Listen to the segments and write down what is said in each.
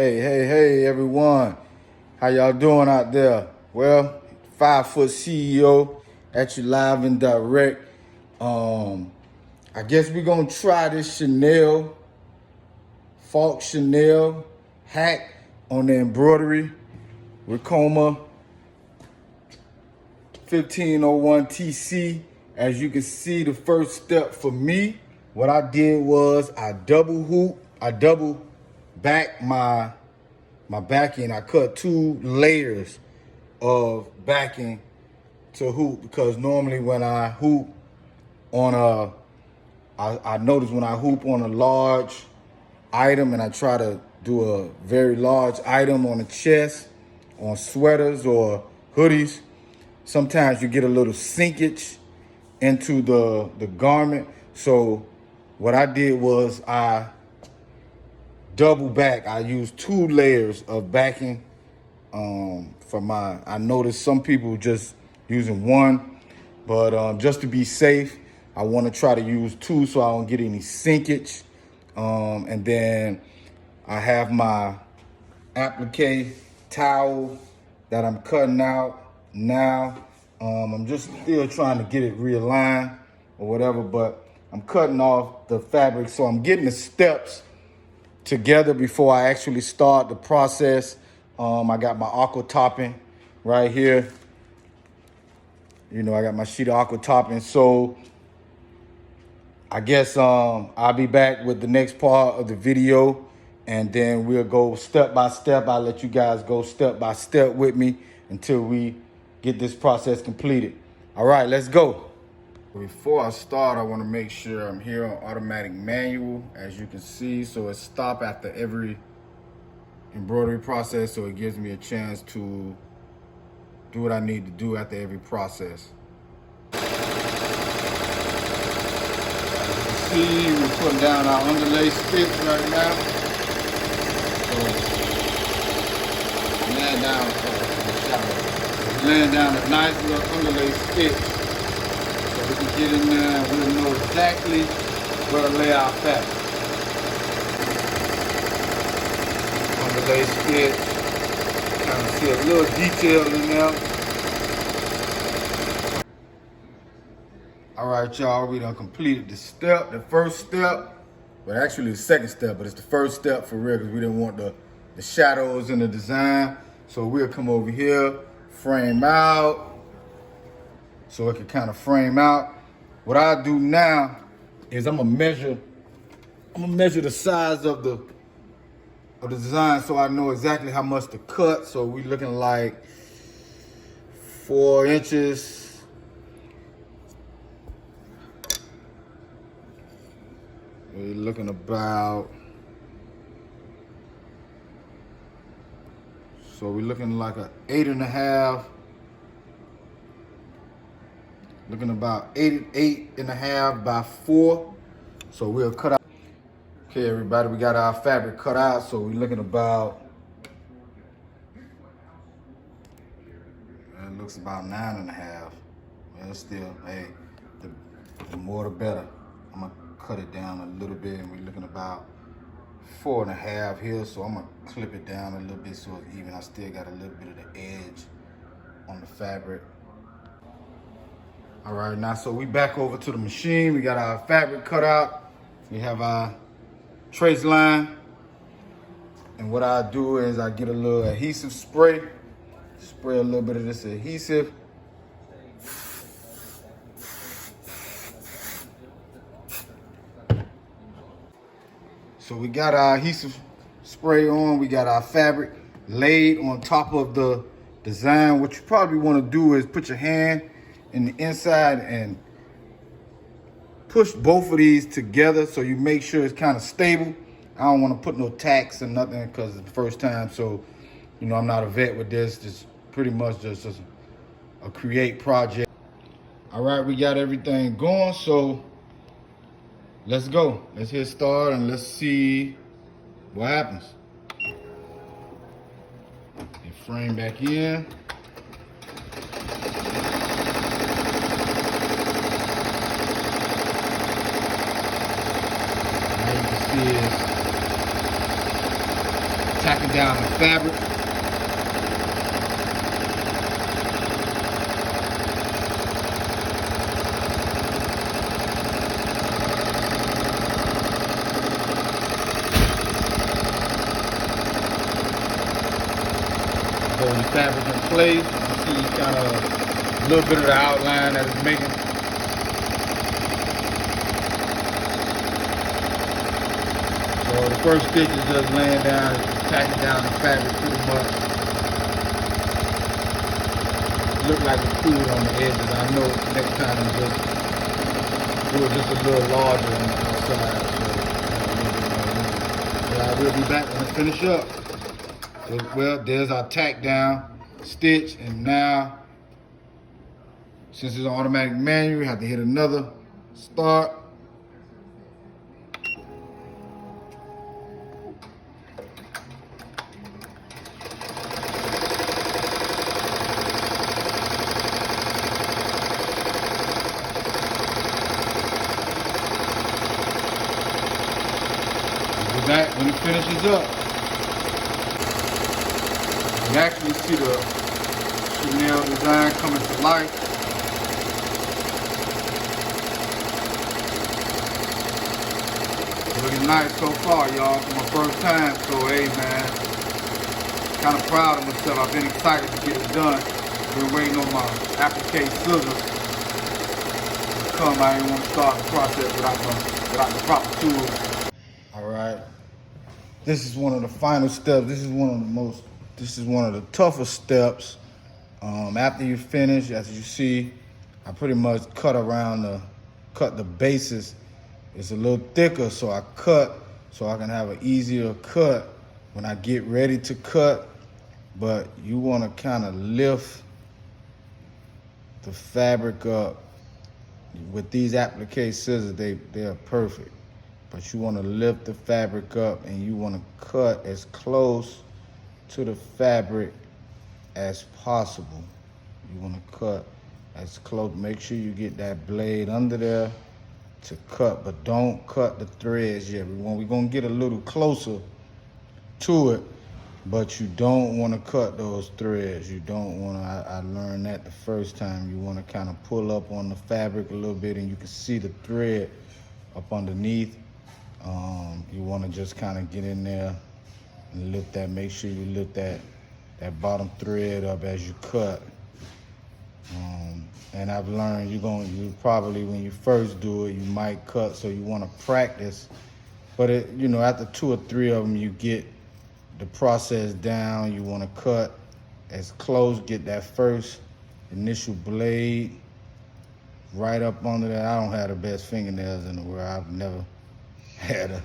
Hey, everyone. How y'all doing out there? Well, 5 Foot CEO at you live and direct. I guess we're going to try this Chenille Faux Chenille hack on the embroidery Ricoma 1501 TC. As you can see, the first step for me, what I did was I double back my backing. I cut 2 layers of backing to hoop, because normally when I hoop on I notice when I hoop on a large item and I try to do a very large item on the chest, on sweaters or hoodies, sometimes you get a little sinkage into the garment. So what I did was I double back. I used 2 layers of backing for my, I noticed some people just using 1, but just to be safe, I want to try to use 2 so I don't get any sinkage. And then I have my applique towel that I'm cutting out now. I'm just still trying to get it realigned or whatever, but I'm cutting off the fabric. So I'm getting the steps together before I actually start the process. I got my Aqua Topping right here. You know, I got my sheet of Aqua Topping. So I guess I'll be back with the next part of the video, and then we'll go step by step. I'll let you guys go step by step with me until we get this process completed. All right, let's go. Before I start, I want to make sure I'm here on automatic manual, as you can see. So it stops after every embroidery process, so it gives me a chance to do what I need to do after every process. See, we're putting down our underlay stitch right now. So laying down a nice little underlay stitch, so we can get in there and we'll know exactly where to lay our fabric. Underlay stitch, kind of see a little detail in there. All right, y'all, we done completed the first step. Well, actually the second step, but it's the first step for real, because we didn't want the shadows in the design. So we'll come over here, frame out, so it can kind of frame out. What I do now is I'm gonna measure the size of the design, so I know exactly how much to cut. So we looking like 4 inches. We're looking about, so we're looking like a 8.5, looking about 8.5 by 4. So we'll cut out. Okay, everybody, we got our fabric cut out. So we're looking about, it looks about 9.5. Well, still, hey, the more the better. I'm gonna cut it down a little bit, and we're looking about 4.5 here. So I'm gonna clip it down a little bit so it's even. I still got a little bit of the edge on the fabric. All right, now, so we back over to the machine. We got our fabric cut out. We have our trace line. And what I do is I get a little adhesive spray a little bit of this adhesive. So we got our adhesive spray on, we got our fabric laid on top of the design. What you probably want to do is put your hand in the inside and push both of these together so you make sure it's kind of stable. I don't want to put no tacks or nothing because it's the first time, so you know I'm not a vet with this. Just pretty much just a create project. All right, we got everything going, so let's go. Let's hit start and let's see what happens. And frame back in. Now you can see it's tacking tacking down the fabric. Hold the fabric in place. You see kind of a little bit of the outline that it's making. So the first stitch is just laying down, tacking down the fabric pretty much. Look like it's cool on the edges. I know next time I'm just do it just a little larger on the outside. So I will be back when I finish up. So, well, there's our tack down stitch, and now since it's an automatic manual, we have to hit another start. Back when it finishes up. You can actually see the chenille design coming to life. Looking nice so far, y'all, for my first time. So, hey, man, kind of proud of myself. I've been excited to get it done. Been waiting on my applique scissors to come. I didn't want to start the process without the proper tools. All right. This is one of the final steps. This is one of the toughest steps. After you finish, as you see, I pretty much cut the bases. It's a little thicker, so I cut so I can have an easier cut when I get ready to cut. But you want to kind of lift the fabric up. With these applique scissors, they are perfect. But you want to lift the fabric up and you want to cut as close to the fabric as possible. You want to cut as close. Make sure you get that blade under there to cut, but don't cut the threads yet. We're going to get a little closer to it, but you don't want to cut those threads. You don't want to, I learned that the first time. You want to kind of pull up on the fabric a little bit and you can see the thread up underneath. You want to just kind of get in there and lift that. Make sure you lift that bottom thread up as you cut. And I've learned you probably, when you first do it, you might cut, so you want to practice. But after 2 or 3 of them, you get the process down. You want to cut as close, get that first initial blade right up under that. I don't have the best fingernails in the world. I've never had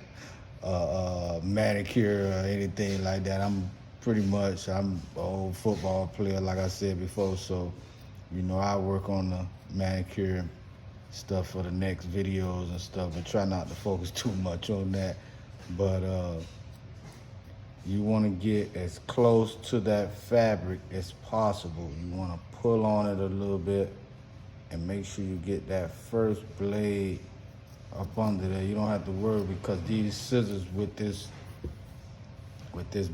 a manicure or anything like that. I'm an old football player, like I said before, so I work on the manicure stuff for the next videos and stuff, but try not to focus too much on that. But you want to get as close to that fabric as possible. You want to pull on it a little bit and make sure you get that first blade up under there. You don't have to worry, because these scissors with this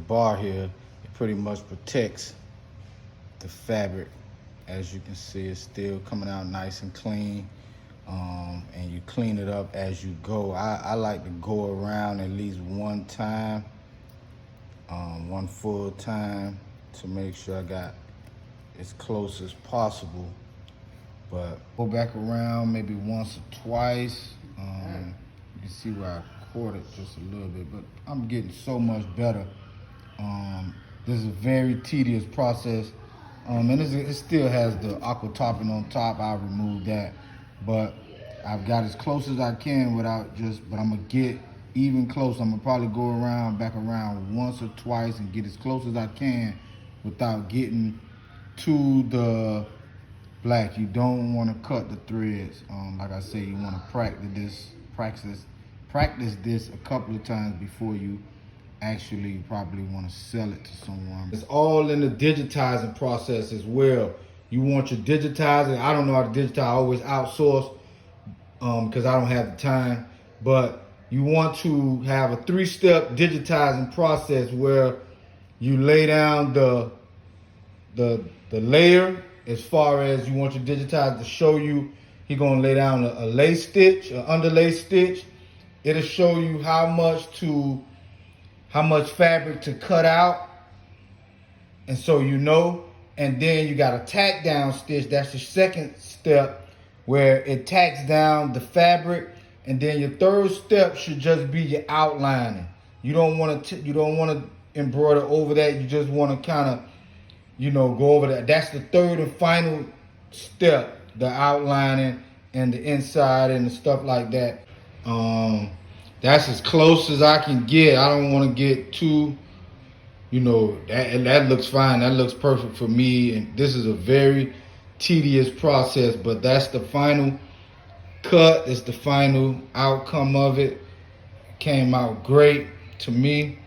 bar here, it pretty much protects the fabric. As you can see, it's still coming out nice and clean. And you clean it up as you go. I like to go around at least one time, one full time, to make sure I got as close as possible. But go back around maybe once or twice. You can see where I caught it just a little bit, but I'm getting so much better. This is a very tedious process. And it still has the Aqua Topping on top. I'll remove that. But I've got as close as I can but I'm gonna get even close. I'm gonna probably go back around once or twice and get as close as I can without getting to the black. You don't want to cut the threads. Like I say, you want to practice this a couple of times before you actually probably want to sell it to someone. It's all in the digitizing process as well. You want your digitizing. I don't know how to digitize. I always outsource because I don't have the time. But you want to have a 3-step digitizing process where you lay down the layer as far as you want your digitizer to show you. He's gonna lay down a lay stitch, an underlay stitch. It'll show you how much fabric to cut out, and so you know. And then you got a tack down stitch. That's the second step, where it tacks down the fabric. And then your third step should just be your outlining. You don't want to embroider over that. You just want to kind of, go over that. That's the third and final step, the outlining and the inside and the stuff like that. That's as close as I can get. I don't want to get too, that looks fine. That looks perfect for me. And this is a very tedious process, but that's the final cut. It's the final outcome of it. Came out great to me.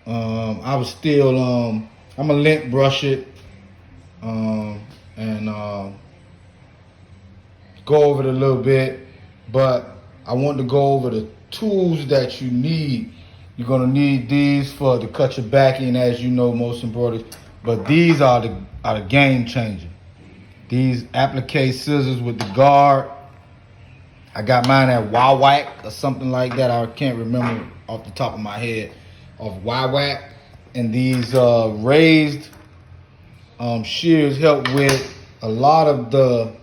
I was still, I'm gonna lint brush it and go over it a little bit, but I want to go over the tools that you need. You're gonna need these to cut your backing, as you know, most embroideries, but these are the game changer. These applique scissors with the guard. I got mine at Wawac or something like that. I can't remember off the top of my head, of Wawac. And these raised shears help with a lot of the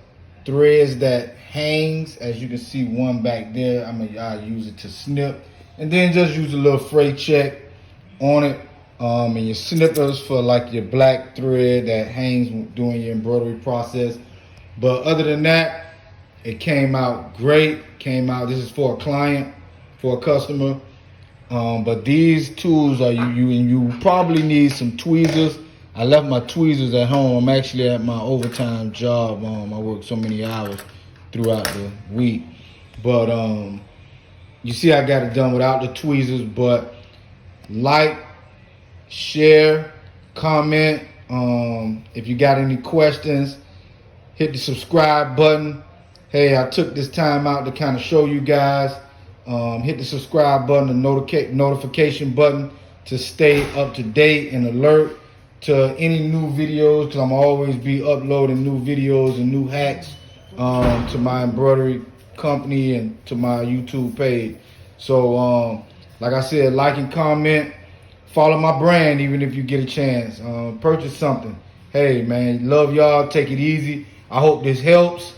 threads that hangs. As you can see, one back there. I use it to snip, and then just use a little fray check on it. And your snippers for like your black thread that hangs during your embroidery process. But other than that, it came out great. This is for a client, for a customer. But these tools are you probably need some tweezers. I left my tweezers at home. I'm actually at my overtime job. I work so many hours throughout the week. But you see I got it done without the tweezers. But like, share, comment. If you got any questions, hit the subscribe button. Hey, I took this time out to kind of show you guys. Hit the subscribe button, the notification button to stay up to date and alert to any new videos, because I'm always be uploading new videos and new hacks to my embroidery company and to my YouTube page. So like I said, like and comment, follow my brand even if you get a chance. Purchase something. Hey man, love y'all. Take it easy. I hope this helps.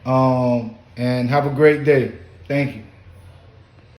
And have a great day. Thank you.